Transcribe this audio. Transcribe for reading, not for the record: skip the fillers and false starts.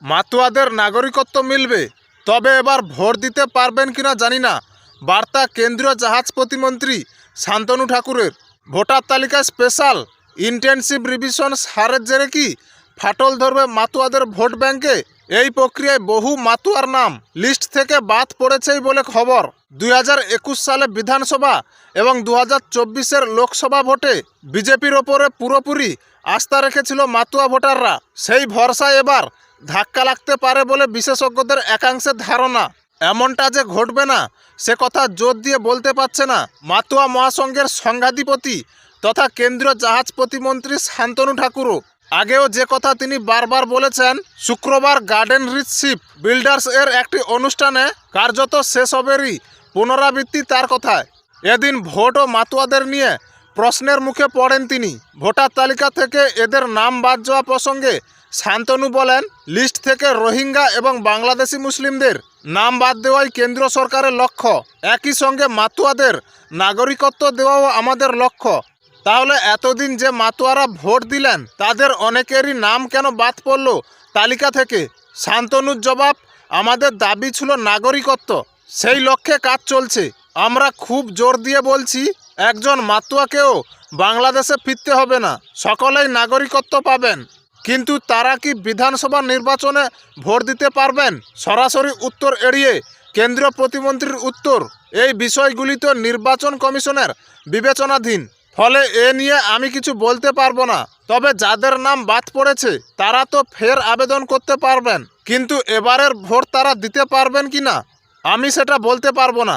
মাতুয়াদের নাগরিকত্ব মিলবে, তবে এবার ভোট দিতে পারবেন কিনা জানি না। বার্তা কেন্দ্রীয় জাহাজ প্রতিমন্ত্রী শান্তনু ঠাকুরের। ভোটার তালিকায় স্পেশাল ইন্টেনসিভ রিভিশন হারের জেরে কি ফাটল ধরবে মাতুয়াদের ভোট ব্যাংকে? এই প্রক্রিয়ায় বহু মাতুয়ার নাম লিস্ট থেকে বাদ পড়েছেই বলে খবর। 2021 সালে বিধানসভা এবং 2024-এর লোকসভা ভোটে বিজেপির ওপরে পুরোপুরি আস্থা রেখেছিল মাতুয়া ভোটাররা। সেই ভরসায় এবার ধাক্কা লাগতে পারে বলে বিশেষজ্ঞদের একাংশের ধারণা। এমনটা যে ঘটবে না সে কথা জোর দিয়ে বলতে পারছে না মাতুয়া মহাসংঘের সংঘাধিপতি তথা কেন্দ্রীয় জাহাজ প্রতিমন্ত্রী শান্তনু ঠাকুরও। আগেও যে কথা তিনি বারবার বলেছেন, শুক্রবার গার্ডেন রিচ শিপ বিল্ডার্স এর একটি অনুষ্ঠানে কার্যত সেসবেরই পুনরাবৃত্তি তার কথায়। এদিন ভোট ও মাতুয়াদের নিয়ে প্রশ্নের মুখে পড়েন তিনি। ভোটার তালিকা থেকে এদের নাম বাদ যাওয়া প্রসঙ্গে শান্তনু বলেন, লিস্ট থেকে রোহিঙ্গা এবং বাংলাদেশি মুসলিমদের নাম বাদ দেওয়াই কেন্দ্র সরকারের লক্ষ্য। একই সঙ্গে মাতুয়াদের নাগরিকত্ব দেওয়াও আমাদের লক্ষ্য। তাহলে এতদিন যে মাতুয়ারা ভোট দিলেন তাদের অনেকেরই নাম কেন বাদ পড়ল তালিকা থেকে? শান্তনুর জবাব, আমাদের দাবি ছিল নাগরিকত্ব, সেই লক্ষ্যে কাজ চলছে। আমরা খুব জোর দিয়ে বলছি, একজন মাতুয়াকেও বাংলাদেশে ফিরতে হবে না, সকলেই নাগরিকত্ব পাবেন। কিন্তু তারা কি বিধানসভা নির্বাচনে ভোট দিতে পারবেন? সরাসরি উত্তর এড়িয়ে কেন্দ্রীয় প্রতিমন্ত্রীর উত্তর, এই বিষয়গুলি তো নির্বাচন কমিশনের বিবেচনাধীন, ফলে এ নিয়ে আমি কিছু বলতে পারবো না। তবে যাদের নাম বাদ পড়েছে তারা তো ফের আবেদন করতে পারবেন, কিন্তু এবারের ভোট তারা দিতে পারবেন কি না আমি সেটা বলতে পারবো না।